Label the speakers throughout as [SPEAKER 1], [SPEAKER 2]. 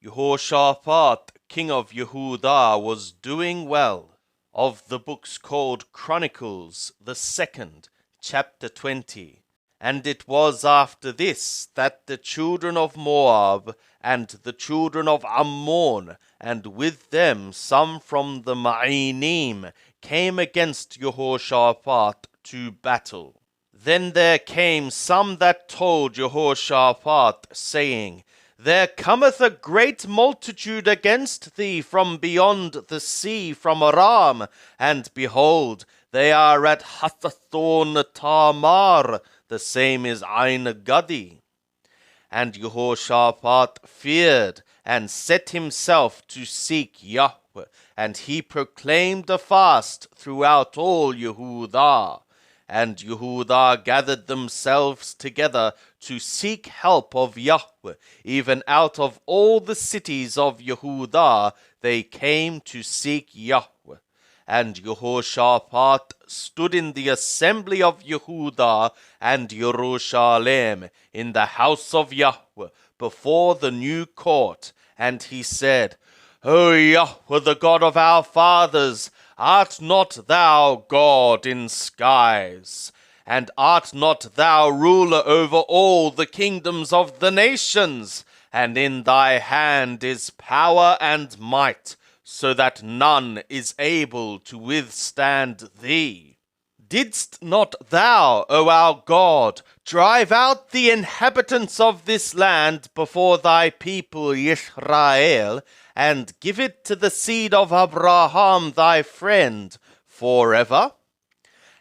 [SPEAKER 1] Jehoshaphat, king of Yehudah, was doing well. Of the books called Chronicles, the 2nd, chapter 20. And it was after this that the children of Moab and the children of Ammon, and with them some from the Ma'anim, came against Jehoshaphat to battle. Then there came some that told Jehoshaphat, saying, There cometh a great multitude against thee from beyond the sea, from Aram, and behold, they are at Hathathon Tamar, the same is Ein Gadi. And Jehoshaphat feared, and set himself to seek Yahweh, and he proclaimed a fast throughout all Yehudah. And Yehudah gathered themselves together to seek help of Yahweh. Even out of all the cities of Yehudah they came to seek Yahweh. And Jehoshaphat stood in the assembly of Yehudah and Jerusalem in the house of Yahweh before the new court. And he said, O Yahweh, the God of our fathers, art not thou God in skies? And art not thou ruler over all the kingdoms of the nations? And in thy hand is power and might, so that none is able to withstand thee. Didst not thou, O our God, drive out the inhabitants of this land before thy people Israel, and give it to the seed of Abraham thy friend forever?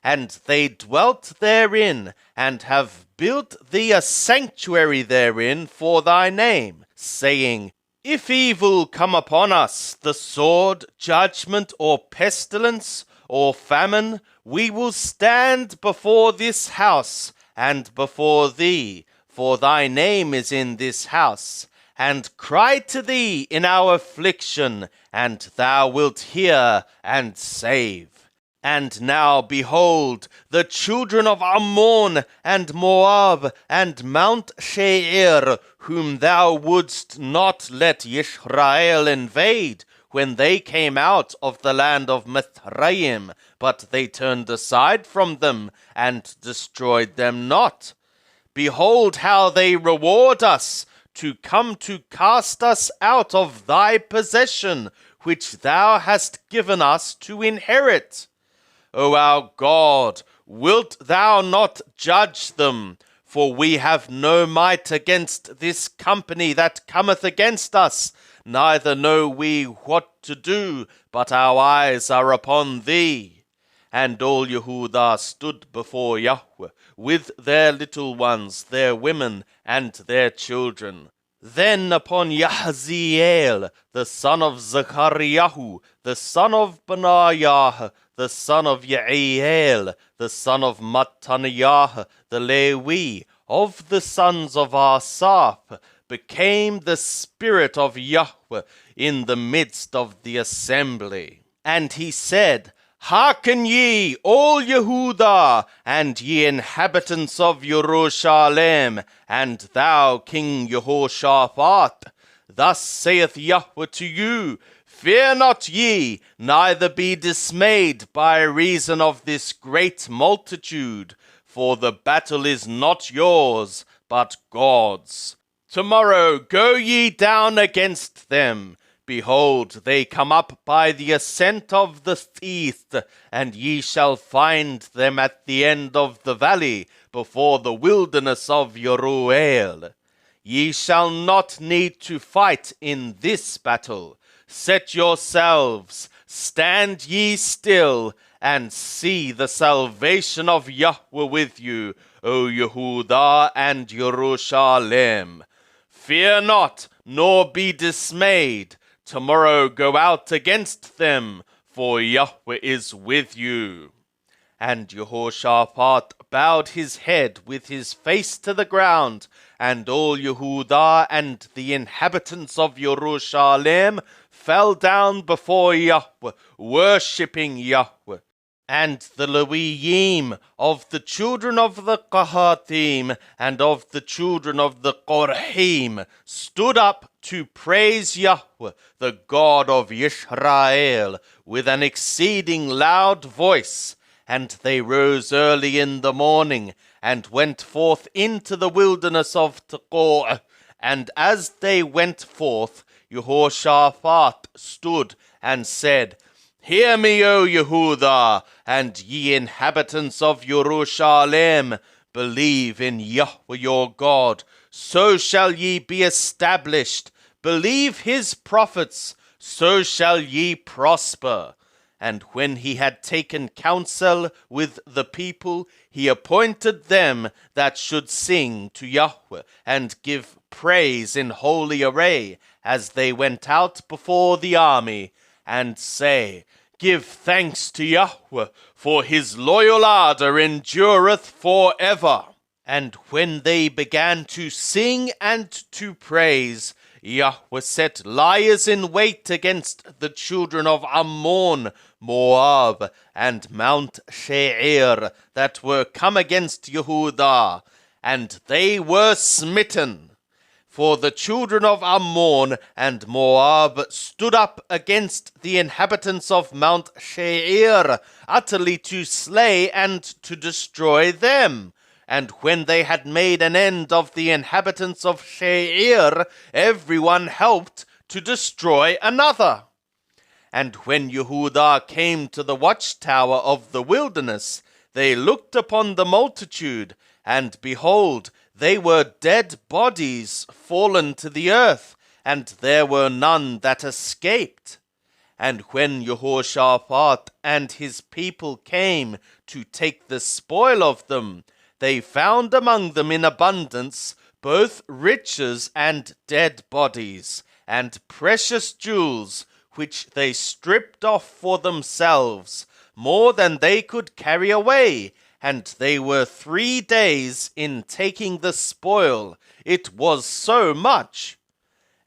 [SPEAKER 1] And they dwelt therein, and have built thee a sanctuary therein for thy name, saying, If evil come upon us, the sword, judgment, or pestilence, or famine, we will stand before this house, and before thee, for thy name is in this house, and cry to thee in our affliction, and thou wilt hear and save. And now, behold, the children of Ammon and Moab and Mount Seir, whom thou wouldst not let Israel invade, when they came out of the land of Mithraim, but they turned aside from them, and destroyed them not. Behold how they reward us, to come to cast us out of thy possession, which thou hast given us to inherit. O our God, wilt thou not judge them? For we have no might against this company that cometh against us, neither know we what to do, but our eyes are upon thee. And all Yehudah stood before Yahweh, with their little ones, their women, and their children. Then upon Yahaziel, the son of Zechariah, the son of Benaiah, the son of Yael, the son of Mattaniah, the Lewi, of the sons of Asaph, became the Spirit of Yahweh in the midst of the assembly. And he said, Hearken ye, all Yehudah, and ye inhabitants of Jerusalem, and thou, King Jehoshaphat. Thus saith Yahweh to you, Fear not ye, neither be dismayed by reason of this great multitude, for the battle is not yours, but God's. Tomorrow go ye down against them. Behold, they come up by the ascent of the east, and ye shall find them at the end of the valley, before the wilderness of Jeruel. Ye shall not need to fight in this battle. Set yourselves, stand ye still, and see the salvation of Yahweh with you, O Yehudah and Jerusalem. Fear not, nor be dismayed. Tomorrow go out against them, for Yahweh is with you. And Jehoshaphat bowed his head with his face to the ground, and all Yehudah and the inhabitants of Jerusalem fell down before Yahweh, worshipping Yahweh. And the Levim of the children of the Qahatim and of the children of the Qorhim stood up to praise Yahweh, the God of Israel, with an exceeding loud voice. And they rose early in the morning, and went forth into the wilderness of Tekoa. And as they went forth, Jehoshaphat stood and said, Hear me, O Yehudah, and ye inhabitants of Jerusalem, believe in Yahweh your God, so shall ye be established. Believe his prophets, so shall ye prosper. And when he had taken counsel with the people, he appointed them that should sing to Yahweh, and give praise in holy array, as they went out before the army, and say, Give thanks to Yahweh, for his loyal ardor endureth forever. And when they began to sing and to praise, Yahweh set liars in wait against the children of Ammon, Moab, and Mount Seir, that were come against Yehudah, and they were smitten. For the children of Ammon and Moab stood up against the inhabitants of Mount Seir, utterly to slay and to destroy them. And when they had made an end of the inhabitants of Seir, everyone helped to destroy another. And when Yehudah came to the watchtower of the wilderness, they looked upon the multitude, and behold, they were dead bodies fallen to the earth, and there were none that escaped. And when Jehoshaphat and his people came to take the spoil of them, they found among them in abundance both riches and dead bodies, and precious jewels, which they stripped off for themselves, more than they could carry away. And they were 3 days in taking the spoil, it was so much.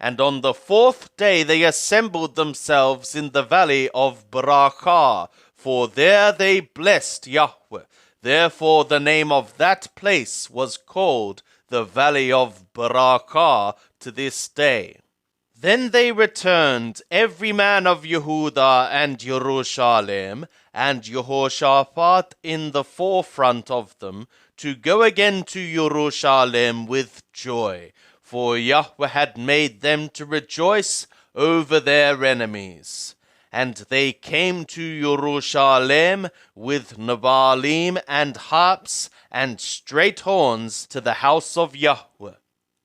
[SPEAKER 1] And on the 4th day they assembled themselves in the valley of Barakah, for there they blessed Yahweh. Therefore the name of that place was called the valley of Barakah to this day. Then they returned, every man of Yehudah and Jerusalem, and Jehoshaphat in the forefront of them, to go again to Jerusalem with joy, for Yahweh had made them to rejoice over their enemies. And they came to Jerusalem with nebalim and harps and straight horns to the house of Yahweh.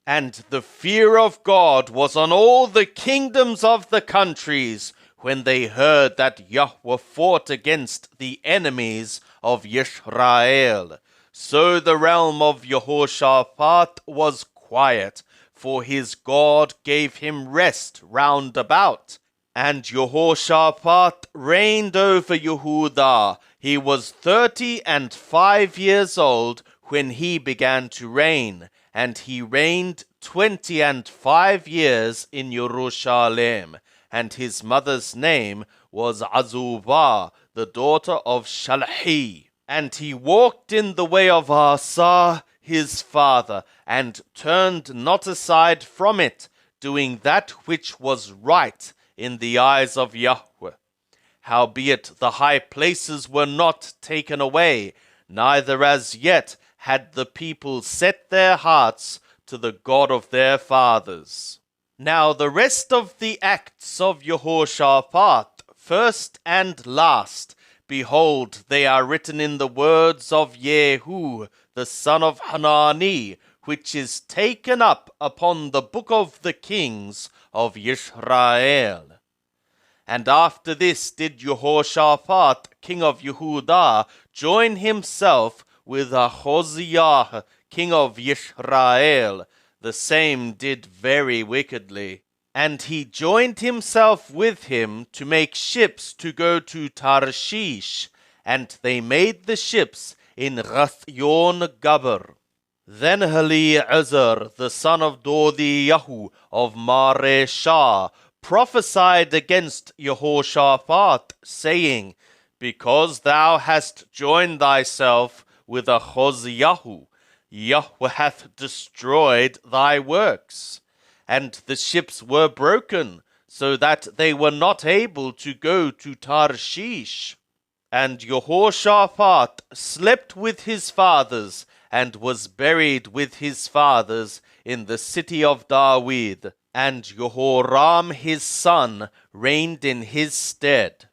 [SPEAKER 1] And the fear of God was on all the kingdoms of the countries, when they heard that Yahweh fought against the enemies of Israel. So the realm of Jehoshaphat was quiet, for his God gave him rest round about. And Jehoshaphat reigned over Yehudah. He was 35 years old when he began to reign, and he reigned 25 years in Jerusalem. And his mother's name was Azubah, the daughter of Shalhi. And he walked in the way of Asa, his father, and turned not aside from it, doing that which was right in the eyes of Yahweh. Howbeit the high places were not taken away, neither as yet had the people set their hearts to the God of their fathers. Now the rest of the acts of Jehoshaphat, first and last, behold, they are written in the words of Jehu, the son of Hanani, which is taken up upon the book of the kings of Israel. And after this did Jehoshaphat, king of Yehudah, join himself with Ahaziah, king of Israel. The same did very wickedly. And he joined himself with him to make ships to go to Tarshish, and they made the ships in Rathyon Gabber. Then Eliezer, the son of Dodiyahu of Mareshah, prophesied against Jehoshaphat, saying, Because thou hast joined thyself with Ahaziah, Yahweh hath destroyed thy works. and the ships were broken, so that they were not able to go to Tarshish. And Jehoshaphat slept with his fathers, and was buried with his fathers in the city of David. And Jehoram his son reigned in his stead.